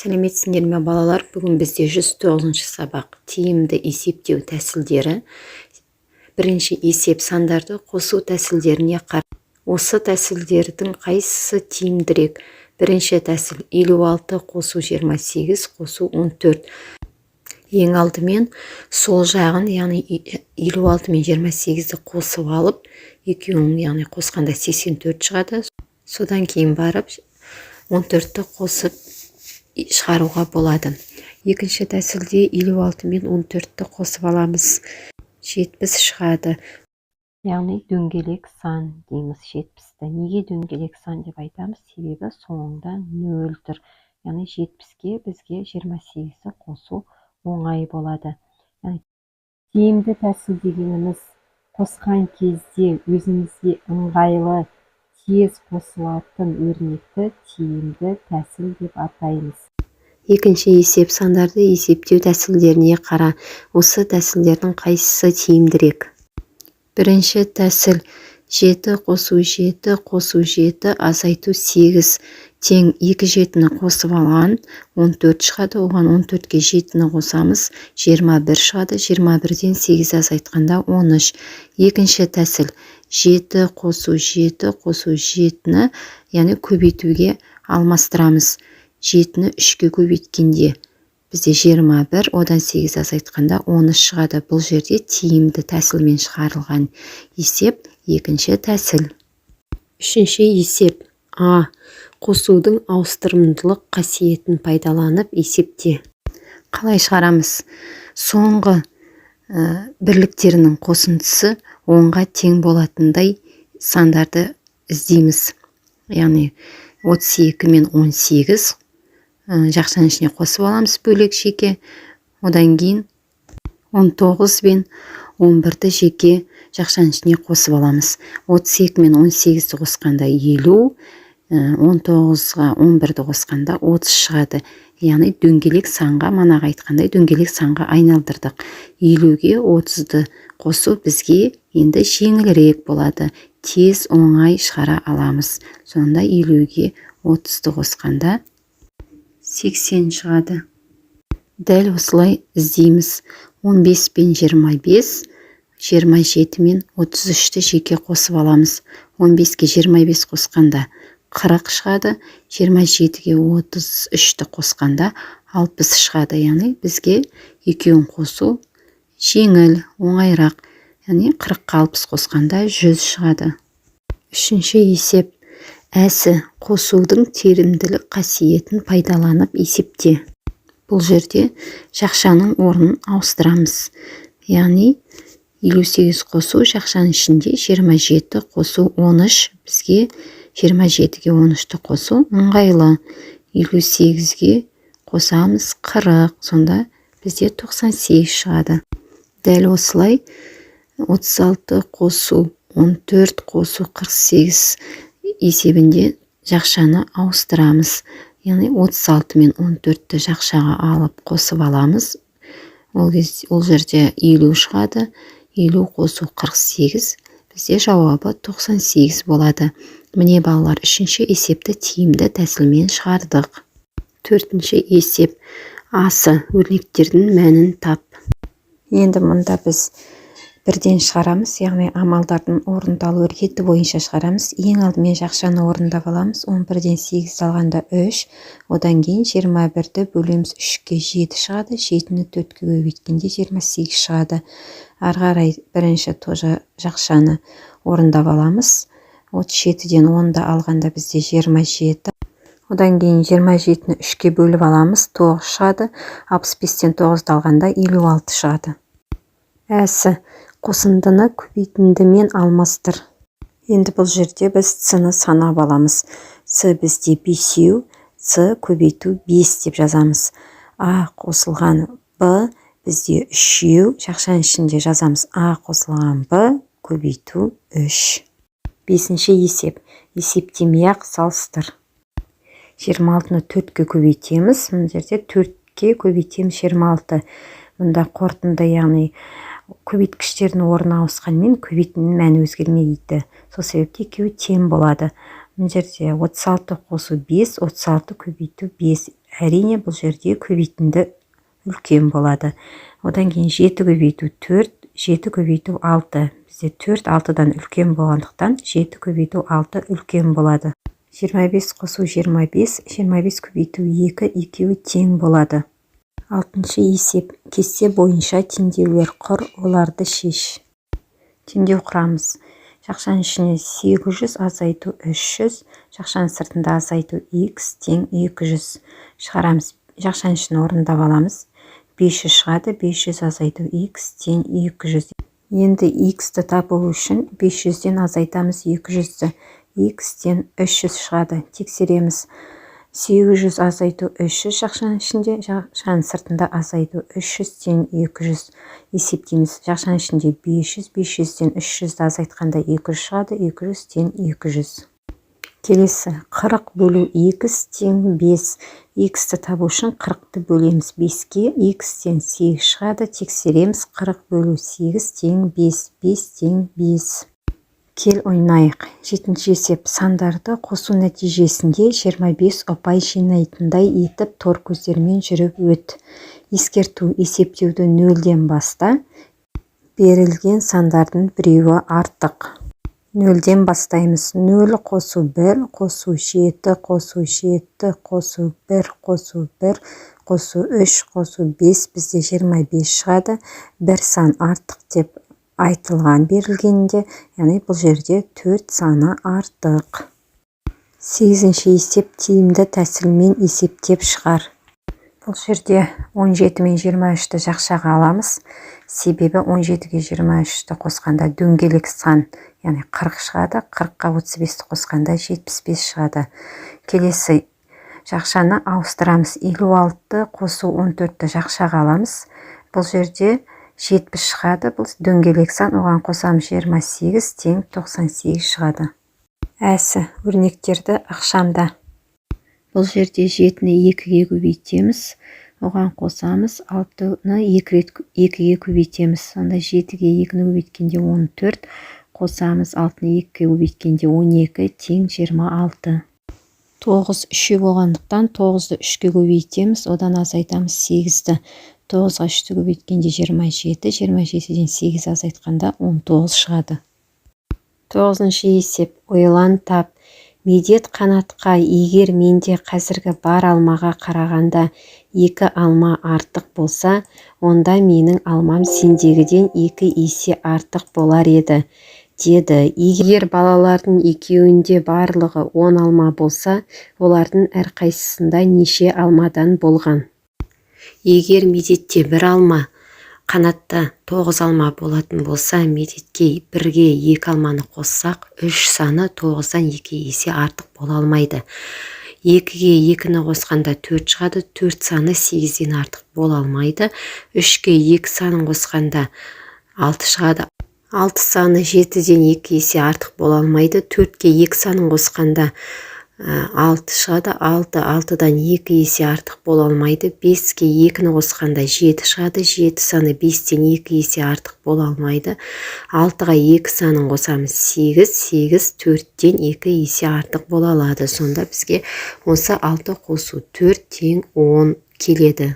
Сәлеметсіңдер ме балалар? Бүгін бізде 109-шы сабақ тиімді есептеу тәсілдері. Бірінші есеп сандарды қосу тәсілдеріне қар. Осы тәсілдердің қайсысы тиімдірек? Бірінші тәсіл 56 қосу 28 қосу 14. Ең алдымен сол жағын, яғни 56 мен 28-ді қосып алып, екеуін, яғни қосқанда 84 шығады. Содан кейін барып 14-ті қосып шығаруға болады. Екінші тәсілде 56 мен 14-ті қосып аламыз. 70 шығады. Яғни дөңгелек сан дейміз 70-ті. Неге дөңгелек сан деп айтамыз? Себебі соңында 0 тұр. Яғни 70-ке бізге 28-ті қосу оңай болады. Тиімді тәсіл дегеніміз қосқан кезде өзімізге ыңғайлы тез қосылатын өрнекті тиімді тәсіл деп атаймыз. Екінші есеп сандарды есептеу тәсілдеріне қара. Осы тәсілдердің қайсысы тиімдірек? Бірінші тәсіл 7 қосу 7 қосу 7 азайту 8 тең 2 жетіні қосып алған 14 шығады. Оған 14-ке 7-ні қосамыз 21 шығады. 21-ден 8 азайтқанда 13. Екінші тәсіл 7 қосу 7 қосу 7-ні, яғни көбейтуге алмастырамыз. 7-ні 3-ке көбейткенде бізде 21, одан 8 азайтқанда 13 шығады. Бұл жерде тиімді тәсілмен шығарылған есеп екінші тәсіл. Үшінші есеп А. Қосудың ауыстырымдылық қасиетін пайдаланып есепте. Қалай шығарамыз? Соңғы бірліктерінің қосындысы 10-ға тең болатындай сандарды іздейміз. Яғни 32 мен 18 жақшаның ішіне қосып аламыз бөлек жеке. Одан кейін 19 бен 11-ді жеке жақшаның ішіне қосып аламыз. 32 мен 18-ді қосқанда 50, 19-ға 11-ді қосқанда 30 шығады. Яғни дөңгелек санға, манағы айтқандай дөңгелек санға айналдырдық. 50-ге 30-ды қосу бізге енді жеңілірек болады. Тез оңай шығара аламыз. Сонда 50-ге 30-ды қосқанда 80 шығады. Дәл осылай іздейміз. 15 пен 25, 27 мен 33-ті жеке қосып аламыз. 15-ке 25 қосқанда 40 шығады. 27-ге 33-ті қосқанда 60 шығады. Яғни бізге екеуін қосу жеңіл, оңайрақ. Яғни 40-қа 60 қосқанда 100 шығады. Үшінші есеп Әсі қосудың терімділік қасиетін пайдаланып есепте. Бұл жерде жақшаның орнын ауыстырамыз. Яғни 58 қосу жақшаның ішінде 27 қосу 13, бізге 27-ге 13-ті қосу ыңғайлы. 58-ге қосамыз 40, сонда бізде 98 шығады. Дәл осылай 36 қосу 14 қосу 48 есебінде жақшаны ауыстырамыз. Яғни 36 мен 14-ті жақшаға алып қосып аламыз. Ол жерде 50 шығады. 50 қосу 48, бізде жауабы 98 болады. Міне балалар, үшінші есепті тиімді тәсілмен шығардық. Төртінші есеп Асы өрнектердің мәнін тап. Енді мұнда біз бірден шығарамыз, яғни амалдардың орындалу реті бойынша шығарамыз. Ең алдымен жақшаны орындап аламыз. 11-ден 8 алғанда 3, одан кейін 21-ді бөлеміз 3-ке 7 шығады. 7-ні 4-ке көбейткенде 28 шығады. Арғарай бірінші тоже жақшаны орындап аламыз. 37-ден 10-ды алғанда бізде 27. Одан кейін 27-ні 3-ке бөліп аламыз, 9 шығады. 65-тен 9-ды алғанда 56 шығады. Әсі қосындыны көбейтіндімен алмастыр. Енді бұл жерде біз С-ны санап аламыз. С бізде 5, С көбейту 5 деп жазамыз. А қосылған Б бізде 3, жақшаның ішінде жазамыз. А қосылған Б көбейту 3. Бесінші есеп. Есептемей-ақ салыстыр. 26-ны 4-ке көбейтеміз. Мұн жерде 4-ке көбейтеміз 26. Мұнда қорытынды, яғни көбейткіштердің орнына ауысқанмен көбейтінің мәні өзгермейді. Сол себепті екеуі тең болады. Мына жерде 36 қосу 5, 36 көбейту 5. Әрине бұл жерде көбейтінді үлкен болады. Одан кейін 7 көбейту 4, 7 көбейту 6. Бізде 4 6-дан үлкен болғандықтан 7 көбейту 6 үлкен болады. 25 қосу 25, 25 көбейту 2, екеуі тең болады. 6-шы есеп. Кесте бойынша теңдеулер құр, оларды шеш. Теңдеу құрамыз. Жақшаның ішіне 800 азайту 300, жақшаның сыртында азайту x тең 200. Шығарамыз. Жақшаның ішін орындап аламыз. 500 шығады, 500 азайту x тең 200. Енді x-ті табу үшін 500-ден азайтамыз 200-ді. x тен 300 шығады. Тексереміз. 800 азайту 300 жақшаның ішінде, жақшаның сыртында азайту 300 тең 200. Есептейміз. Жақшаның ішінде 500, 500-ден 300-ді азайтқанда 200 шығады, 200 тең 200. Келесі 40 бөлу x тең 5. X-ті табу үшін 40-ті бөлеміз 5-ке, x-тен 8 шығады. Тексереміз. 40 бөлу 8 тең 5, 5 тең 5. Кел ойнайық. 7-ші есеп. Сандарды қосу нәтижесінде 25 ұпай жинайтындай етіп тор көздермен жүріп өт. Ескерту: есептеуді 0-ден баста. Берілген сандардың біреуі артық. 0-ден бастаймыз. 0 қосу 1, қосу 7, қосу 7, қосу 1, қосу 1, қосу 3, қосу 5, бізде 25 шығады. Бір сан артық деп айтылған берілгенде, яғни бұл жерде 4 саны артық. 8-ші есеп. Тиімді тәсілмен есептеп шығар. Бұл жерде 17 мен 23-ті жақшаға аламыз. Себебі 17-ге 23-ті қосқанда дөңгелек сан, яғни 40 шығады. 40-қа 35-ті қосқанда 75 шығады. Келесі жақшаны ауыстырамыз. 56-ті қосу 14-ті жақшаға аламыз. Бұл жерде 70 шығады. Бұл дөңгелек сан, оған қосамыз 28 тең 98 шығады. Әсі. Өрнектерді ақшамда. Бұл жерде 7-ні 2-ге көбейтеміз. Оған қосамыз 6-ны 2-ге көбейтеміз. Сонда 7-ге 2-ні көбейткенде 14, қосамыз 6-ны 2-ге көбейткенде 12 тең 26. 9 3 болғандықтан 9-ды 3-ге көбейтеміз. Одан азайтамыз 8-ді. 9-ға 3-ті көбейткенде 27, 27-ден 8 азайтқанда 19 шығады. 9-шы есеп. Ойлан тап. Медет қанатқа: егер менде қазіргі бар алмаға қарағанда 2 алма артық болса, онда менің алмам сендегіден 2 есе артық болар еді, деді. Егер балалардың екеуінде барлығы 10 алма болса, олардың әрқайсысында неше алмадан болған? Егер медетте 1 алма, қанатта 9 алма болатын болса, медетке 1-ге 2 алманы қоссақ, 3 саны 9-дан 2 есе артық бола алмайды. 2-ге 2-ні қосқанда 4 шығады, 4 саны 8-ден артық бола алмайды. 3-ге 2 санын қосқанда 6 шығады. 6 саны 7-ден 2 есе артық бола алмайды. 4-ге 2 санын қосқанда 6 шығады. 6-дан 2 есе артық бола алмайды. 5-ге 2-ні қосқанда 7 шығады. 7 саны 5-тен 2 есе артық бола алмайды. 6-ға 2 санын қосамыз 8, 8 4-тен 2 есе артық бола алады. Сонда бізге осы 6 қосу 4 тең 10 келеді.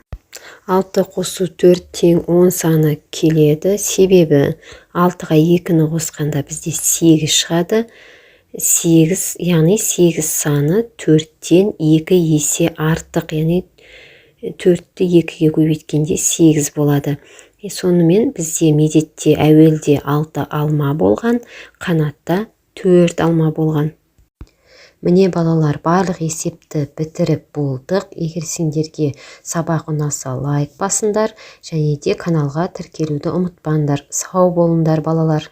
6 қосу 4 тең 10 саны келеді. Себебі 6-ға 2-ні қосқанда бізде 8 шығады. 8, яғни 8 саны 4-тен 2 есе артық, яғни 4-ті 2-ге көбейткенде 8 болады. Сонымен бізде медетте әуелде 6 алма болған, қанатта 4 алма болған. Міне балалар, барлық есепті бітіріп болдық. Егер сендерге сабақ ұнаса лайк басыңдар, және де каналға тіркелуді ұмытпаңдар. Сау болыңдар балалар.